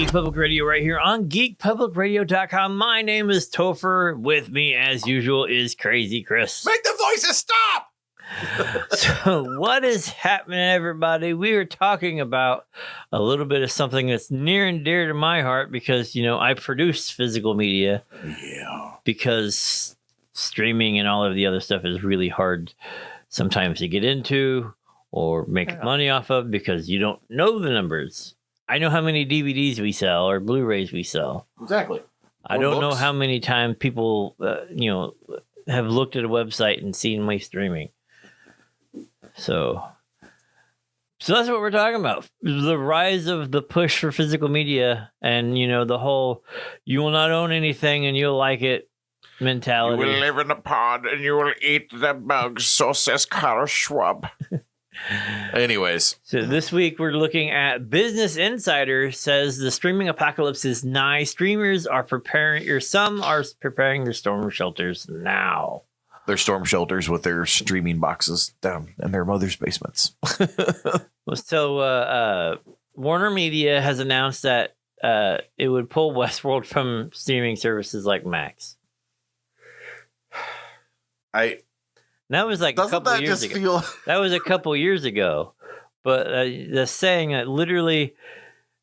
Geek Public Radio right here on geekpublicradio.com. My name is Topher. With me, as usual, is Crazy Chris. Make the voices stop! So what is happening, everybody? We are talking about a little bit of something that's near and dear to my heart because, you know, I produce physical media. Yeah. Because streaming and all of the other stuff is really hard sometimes to get into or make money off of because you don't know the numbers. I know how many DVDs we sell or Blu-rays we sell. Exactly. I don't know how many times people, have looked at a website and seen my streaming. So that's what we're talking about. The rise of the push for physical media and, you know, the whole you will not own anything and you'll like it mentality. You will live in a pod and you will eat the bugs, so says Carl Schwab. Anyways. So this week we're looking at Business Insider says the streaming apocalypse is nigh. Streamers are preparing their storm shelters now. Their storm shelters with their streaming boxes down in their mother's basements. So Warner Media has announced that it would pull Westworld from streaming services like Max. That was like a couple years ago. That was a couple years ago. But the saying that literally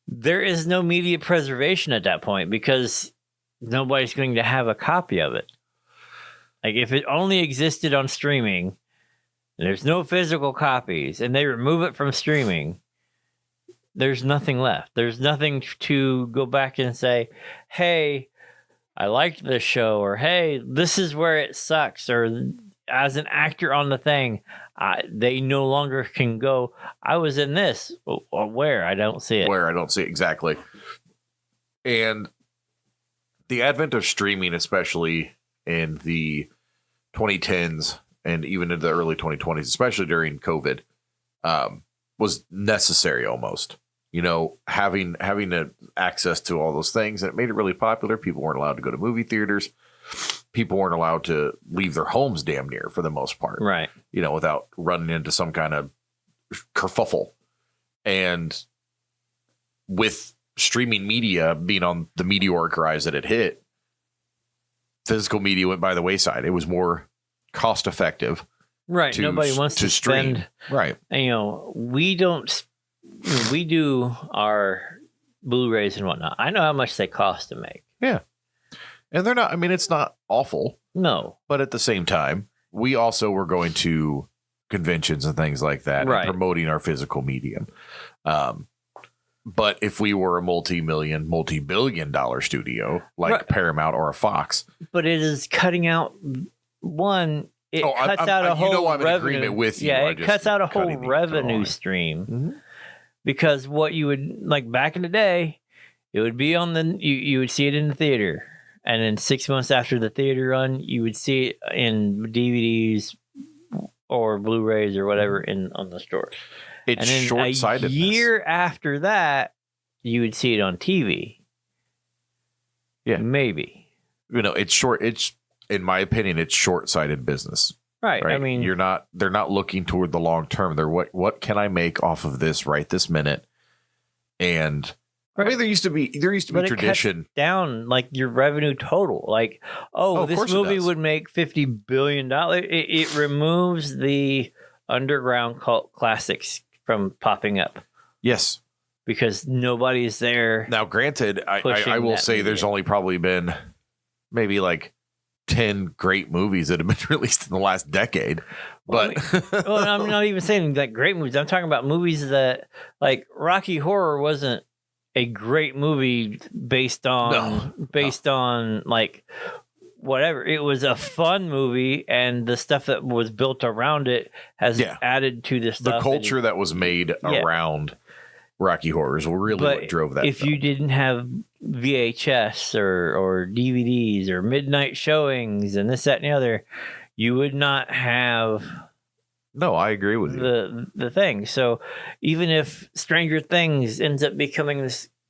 there is no media preservation at that point because nobody's going to have a copy of it. Like if it only existed on streaming, and there's no physical copies, and they remove it from streaming, there's nothing left. There's nothing to go back and say, hey, I liked this show, or hey, this is where it sucks, or as an actor on the thing, they no longer can go, I was in this, or where? I don't see it. Where I don't see it, exactly. And the advent of streaming, especially in the 2010s and even into the early 2020s, especially during COVID, was necessary almost. You know, having access to all those things, and it made it really popular. People weren't allowed to go to movie theaters. People weren't allowed to leave their homes damn near for the most part. Right. You know, without running into some kind of kerfuffle. And with streaming media being on the meteoric rise that it hit, physical media went by the wayside. It was more cost effective. Right. Nobody wants to stream. Spend, right. And, you know, we do our Blu-rays and whatnot. I know how much they cost to make. Yeah. And they're not, I mean, it's not awful. No. But at the same time, we also were going to conventions and things like that, right, and promoting our physical medium. But if we were a multi-billion dollar studio like right, Paramount or a Fox. But it is cutting out cuts out a whole you know, I'm revenue. in agreement with you. Yeah, it cuts out a whole revenue stream. Mm-hmm. Because what you would, like back in the day, it would be on you would see it in the theater. And then 6 months after the theater run, you would see it in DVDs or Blu-rays or whatever on the store. It's short-sightedness. A year after that, you would see it on TV. Yeah, maybe. You know, it's short. It's, in my opinion, it's short-sighted business. Right. I mean, they're not looking toward the long term. They're what can I make off of this right this minute? And I mean, there used to be tradition. It cuts down like your revenue total. Like, this movie would make $50 billion. It removes the underground cult classics from popping up. Yes. Because nobody's there. Now, granted, I will say there's only probably been maybe like 10 great movies that have been released in the last decade. But I'm not even saying like great movies. I'm talking about movies that like Rocky Horror wasn't a great movie based on like whatever. It was a fun movie, and the stuff that was built around it has added to the stuff. The culture that was made around Rocky Horror is really what drove that. If you didn't have VHS or DVDs or midnight showings and this, that, and the other, you would not have. No, I agree with you. The thing. So even if Stranger Things ends up becoming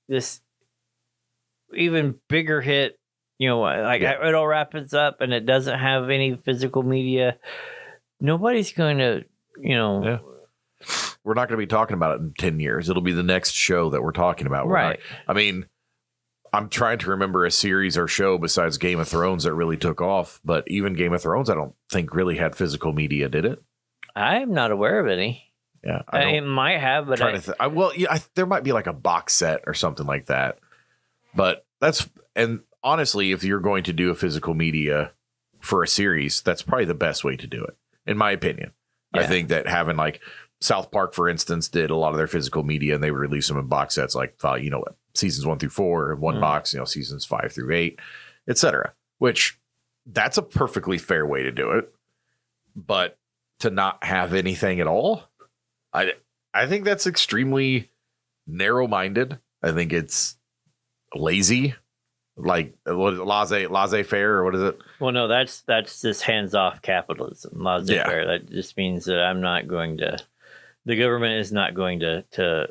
this even bigger hit, you know, like it all wraps up and it doesn't have any physical media, nobody's going to, you know. Yeah. We're not going to be talking about it in 10 years. It'll be the next show that we're talking about. Right. I mean, I'm trying to remember a series or show besides Game of Thrones that really took off, but even Game of Thrones, I don't think really had physical media, did it? I'm not aware of any. Yeah, it might have, but there might be like a box set or something like that. But and honestly, if you're going to do a physical media for a series, that's probably the best way to do it, in my opinion. Yeah. I think that having like South Park, for instance, did a lot of their physical media, and they would release them in box sets, like seasons 1 through 4 in one box, seasons 5 through 8, etc. Which that's a perfectly fair way to do it, but to not have anything at all, I think that's extremely narrow-minded. I think it's lazy, like laissez-faire, or what is it? Well, no, that's just hands-off capitalism, laissez-faire. That just means that the government is not going to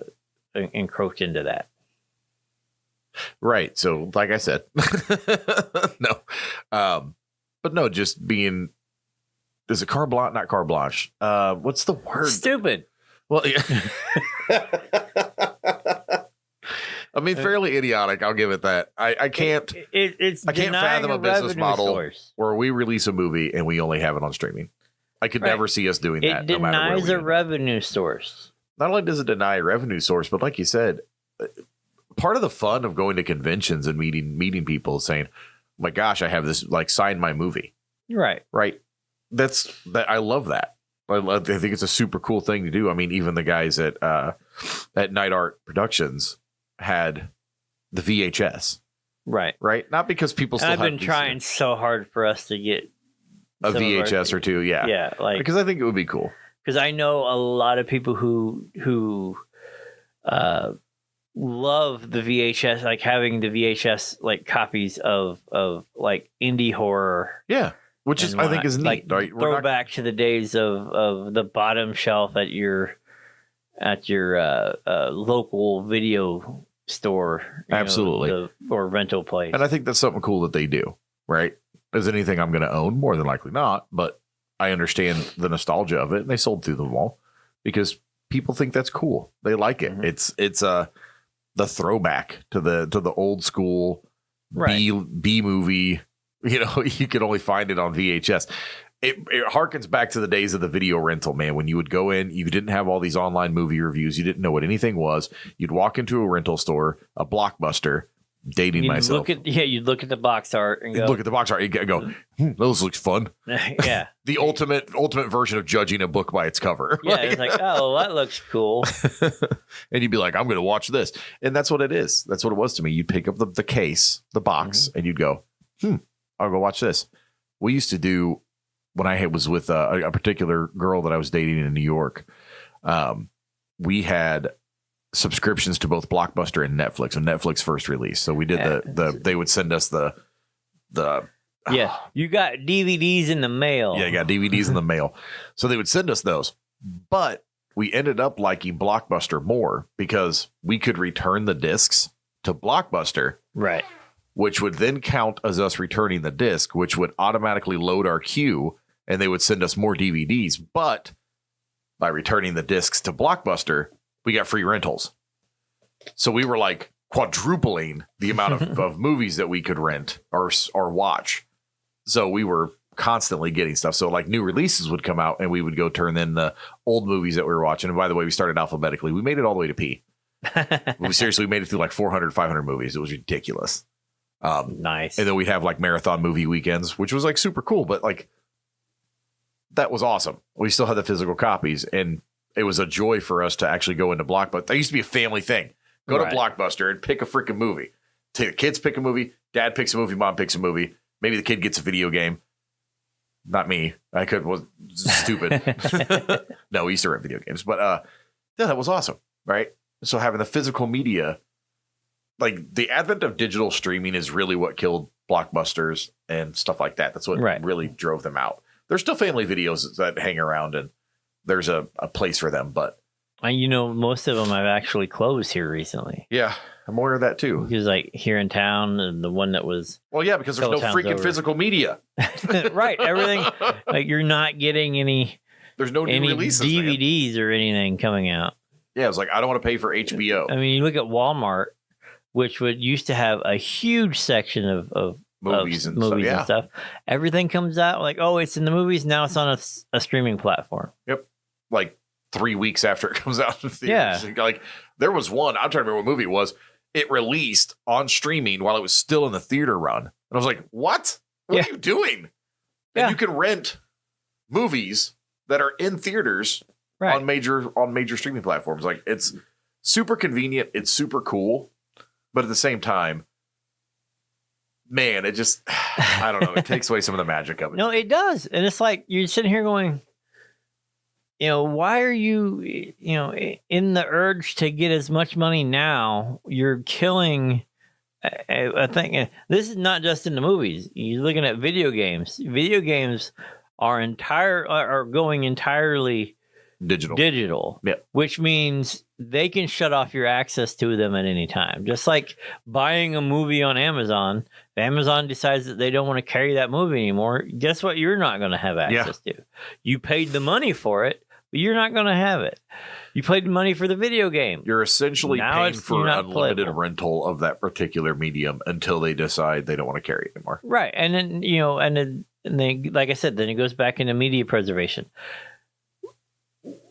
encroach into that. Right. So, like I said, no, but no, just being. Is it carte blanche? Not carte blanche. What's the word? Stupid. Well, yeah. I mean, fairly idiotic. I'll give it that. I can't. I can't fathom a business model where we release a movie and we only have it on streaming. I could never see us doing that. It denies a revenue source. Not only does it deny a revenue source, but like you said, part of the fun of going to conventions and meeting people is saying, oh "My gosh, I have this! Like, sign my movie." Right. That's I love that. I think it's a super cool thing to do. I mean, even the guys at Night Art Productions had the VHS. Right. Not because people still. I've been trying so hard for us to get a VHS or two. Yeah. Yeah. Because I think it would be cool. Because I know a lot of people who love the VHS, like having the VHS like copies of like indie horror. Yeah. Which is, I think, is neat. Like, throwback to the days of the bottom shelf at your local video store. Absolutely. Or rental place. And I think that's something cool that they do, right? Is anything I'm going to own? More than likely not. But I understand the nostalgia of it. And they sold through them all because people think that's cool. They like it. Mm-hmm. It's the throwback to the old school B movie. You could only find it on VHS. It harkens back to the days of the video rental, man. When you would go in, you didn't have all these online movie reviews. You didn't know what anything was. You'd walk into a rental store, a Blockbuster, dating myself. You'd look at the box art and go. Look at the box art and go, those looks fun. Yeah. The ultimate version of judging a book by its cover. Yeah, it's like, oh, that looks cool. And you'd be like, I'm going to watch this. And that's what it is. That's what it was to me. You'd pick up the case, the box, and you'd go, I'll go watch this. We used to do, when I was with a particular girl that I was dating in New York, we had subscriptions to both Blockbuster and Netflix when Netflix first released. So we did they would send us the you got DVDs in the mail. Yeah, you got DVDs in the mail. So they would send us those. But we ended up liking Blockbuster more because we could return the discs to Blockbuster. Right. Which would then count as us returning the disc, which would automatically load our queue, and they would send us more DVDs. But by returning the discs to Blockbuster, we got free rentals. So we were like quadrupling the amount of movies that we could rent or watch. So we were constantly getting stuff. So like new releases would come out, and we would go turn in the old movies that we were watching. And by the way, we started alphabetically. We made it all the way to P. We made it through like 400, 500 movies. It was ridiculous. Nice. And then we'd have like marathon movie weekends, which was like super cool, but like that was awesome. We still had the physical copies, and it was a joy for us to actually go into Blockbuster. That used to be a family thing. Go to Blockbuster and pick a freaking movie. The kids pick a movie, dad picks a movie, mom picks a movie. Maybe the kid gets a video game. Not me. I was stupid. No, we used to rent video games, but that was awesome, right? So having the physical media. Like the advent of digital streaming is really what killed Blockbusters and stuff like that. That's what really drove them out. There's still family videos that hang around, and there's a place for them. But most of them have actually closed here recently. Yeah, I'm aware of that too. Because like here in town, and the one that was because there's no freaking physical media. Right, everything like you're not getting any. There's no new releases, DVDs or anything coming out. Yeah, it's like I don't want to pay for HBO. I mean, you look at Walmart. which would used to have a huge section of movies and stuff. Everything comes out like, oh, it's in the movies. Now it's on a streaming platform. Yep. Like 3 weeks after it comes out in theaters. Yeah. Like there was one, I'm trying to remember what movie it was. It released on streaming while it was still in the theater run. And I was like, what? What are you doing? And you can rent movies that are in theaters on major streaming platforms. Like it's super convenient. It's super cool. But at the same time, man, it just, I don't know. It takes away some of the magic of it. No, it does. And it's like you're sitting here going, why are you, in the urge to get as much money now? You're killing. I think this is not just in the movies. You're looking at video games. Video games are going entirely digital, which means they can shut off your access to them at any time. Just like buying a movie on Amazon. If Amazon decides that they don't want to carry that movie anymore, guess what? You're not going to have access to. You paid the money for it, but you're not going to have it. You paid the money for the video game. You're essentially paying for an unlimited rental of that particular medium until they decide they don't want to carry it anymore. Right. And then, and then, like I said, then it goes back into media preservation.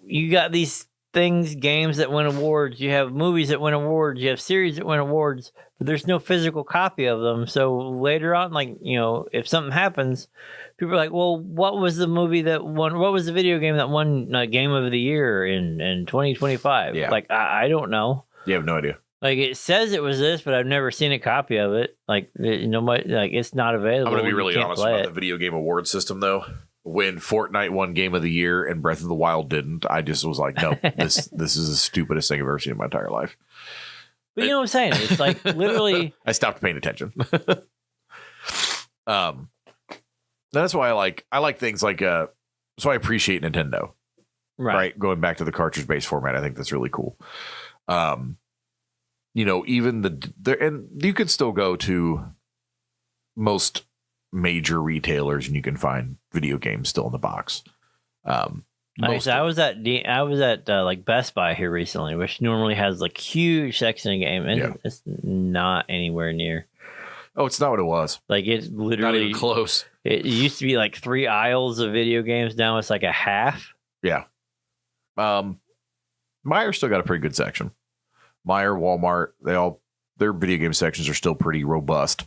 You got these games that win awards. You have movies that win awards. You have series that win awards, but there's no physical copy of them. So later on, if something happens, people are like, well, what was the movie that won? What was the video game that won Game of the Year in 2025? Yeah. Like, I don't know. You have no idea. Like, it says it was this, but I've never seen a copy of it. Like, it's not available. I'm going to be really honest about the video game award system, though. When Fortnite won Game of the Year and Breath of the Wild didn't, I just was like, no, this is the stupidest thing I've ever seen in my entire life. But you know what I'm saying? It's like literally. I stopped paying attention. That's why I like things like so I appreciate Nintendo. Right. Going back to the cartridge based format, I think that's really cool. Even and you could still go to most major retailers and you can find video games still in the box. I was at like Best Buy here recently, which normally has like huge section of game, and it's not anywhere near. Oh, it's not what it was. Like it's literally not even close. It used to be like 3 aisles of video games. Now it's like a half. Yeah. Meijer still got a pretty good section. Meijer, Walmart, their video game sections are still pretty robust,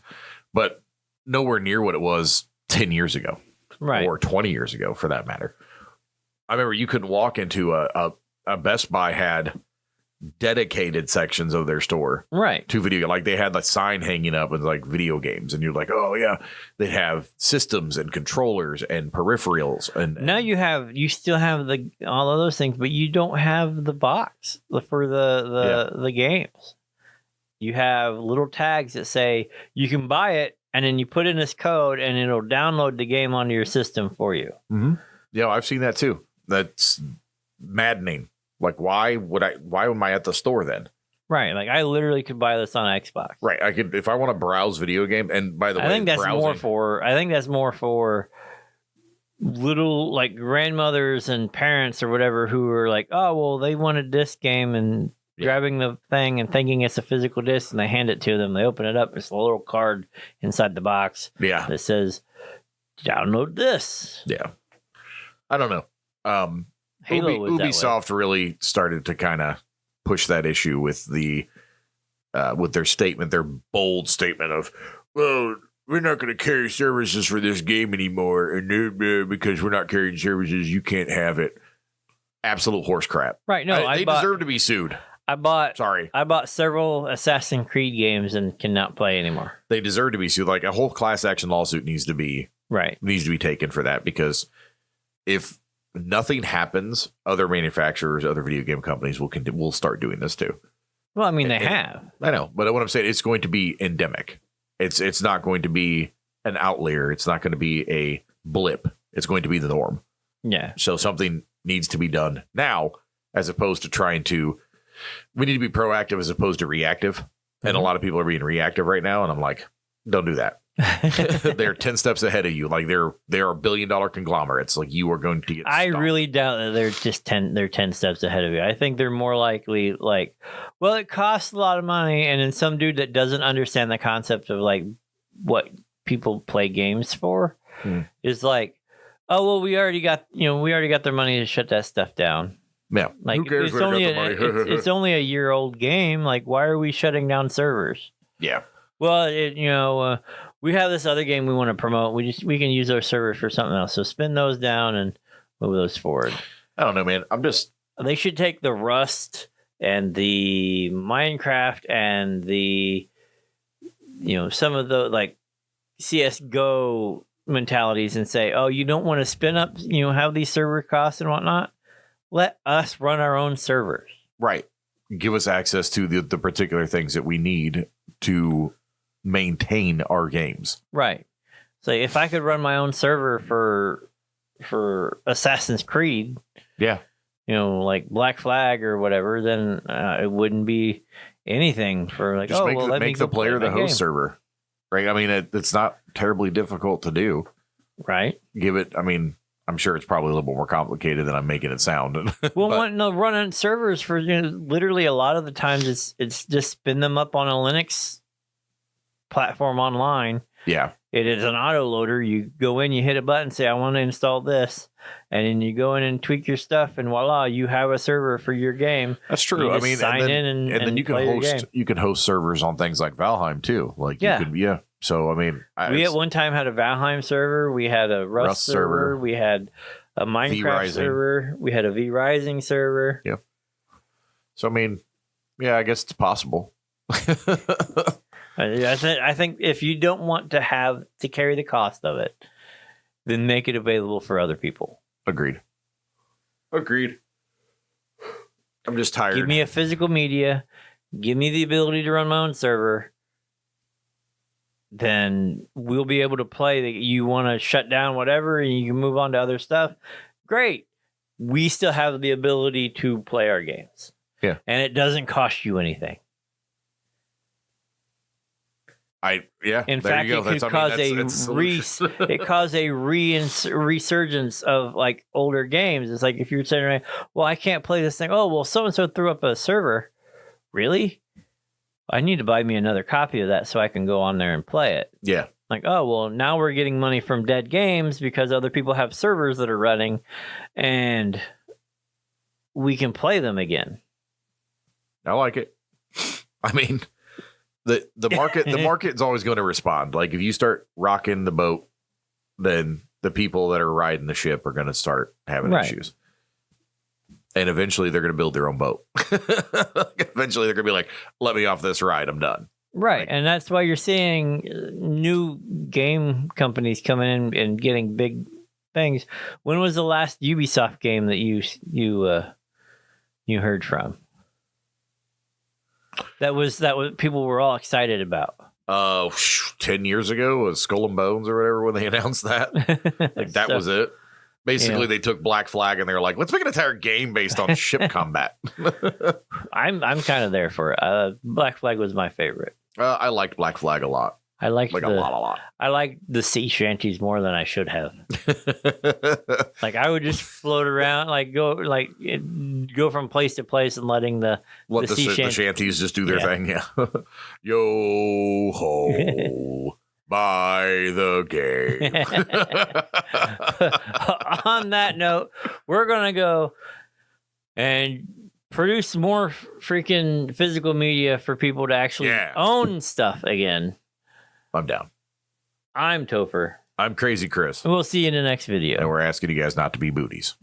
but nowhere near what it was 10 years ago, right? Or 20 years ago, for that matter. I remember you couldn't walk into a Best Buy had dedicated sections of their store, right, to video. Like they had the sign hanging up with like video games, and you're like, oh yeah, they have systems and controllers and peripherals. And now you still have all of those things, but you don't have the box for the games. You have little tags that say you can buy it, and then you put in this code, and it'll download the game onto your system for you. Mm-hmm. Yeah, I've seen that too. That's maddening. Like, why am I at the store then? Right. Like, I literally could buy this on Xbox. Right. I could, if I want to browse video game. And by the way, I think that's more for little like grandmothers and parents or whatever who are like, oh, well, they wanted this game, and grabbing the thing and thinking it's a physical disc, and they hand it to them. They open it up. It's a little card inside the box. Yeah. That says, download this. Yeah. I don't know. Ubisoft really started to kind of push that issue with with their statement, their bold statement of, well, we're not going to carry services for this game anymore, and because we're not carrying services, you can't have it. Absolute horse crap. Right? No, they deserve to be sued. I bought several Assassin's Creed games and cannot play anymore. They deserve to be sued. Like a whole class action lawsuit needs to be taken for that, because if nothing happens, other manufacturers, other video game companies will start doing this too. Well, I mean, they have. I know, but what I'm saying, it's going to be endemic. It's not going to be an outlier. It's not going to be a blip. It's going to be the norm. Yeah. So something needs to be done now, as opposed to we need to be proactive as opposed to reactive. Mm-hmm. And a lot of people are being reactive right now. And I'm like, don't do that. They're 10 steps ahead of you. Like they're $1 billion conglomerates. Like you are going to get I really doubt that they're 10 steps ahead of you. I think they're more likely like, well, it costs a lot of money, and then some dude that doesn't understand the concept of like what people play games for is like, oh well, we already got their money to shut that stuff down. Yeah, like who cares? It's only a year old game. Like, why are we shutting down servers? Yeah. Well, we have this other game we want to promote. We can use our servers for something else. So spin those down and move those forward. I don't know, man. They should take the Rust and the Minecraft and the, some of the like CS:GO mentalities and say, oh, you don't want to spin up, have these server costs and whatnot. Let us run our own servers. Right. Give us access to the particular things that we need to maintain our games. Right. So if I could run my own server for Assassin's Creed, yeah, like Black Flag or whatever, then it wouldn't be anything for like, just make the player the host server. Right. I mean, it's not terribly difficult to do. Right. I'm sure it's probably a little bit more complicated than I'm making it sound. Well, running servers for literally a lot of the times it's just spin them up on a Linux platform online. Yeah, it is an autoloader. You go in, you hit a button, say I want to install this, and then you go in and tweak your stuff, and voila, you have a server for your game. That's true. Sign in and then you can host servers on things like Valheim too. Like you could. So, we at one time had a Valheim server. We had a Rust server. We had a Minecraft server. We had a V-Rising server. Yeah. So, I guess it's possible. I think if you don't want to have to carry the cost of it, then make it available for other people. Agreed. I'm just tired. Give me a physical media. Give me the ability to run my own server. Then we'll be able to play. You want to shut down whatever and you can move on to other stuff. Great. We still have the ability to play our games. Yeah. And it doesn't cost you anything. In fact, it could cause a resurgence of like older games. It's like if you're saying, well, I can't play this thing. Oh, well, so-and-so threw up a server. Really? I need to buy me another copy of that so I can go on there and play it. Yeah. Like, oh, well, now we're getting money from dead games because other people have servers that are running and we can play them again. I like it. The market is always going to respond. Like if you start rocking the boat, then the people that are riding the ship are going to start having issues. And eventually they're going to build their own boat. Eventually they're going to be like, let me off this ride. I'm done. Right. And that's why you're seeing new game companies coming in and getting big things. When was the last Ubisoft game that you heard from? That was people were all excited about. 10 years ago was Skull and Bones or whatever when they announced that. Like that was it. Basically, they took Black Flag and they were like, let's make an entire game based on ship combat. I'm kind of there for it. Black Flag was my favorite. I liked Black Flag a lot. I liked a lot. I liked the sea shanties more than I should have. Like I would just float around, go from place to place and letting the shanties just do their thing. Yeah. Yo ho. Buy the game. On that note, we're going to go and produce more freaking physical media for people to actually own stuff again. I'm down. I'm Topher. I'm Crazy Chris. We'll see you in the next video. And we're asking you guys not to be booties.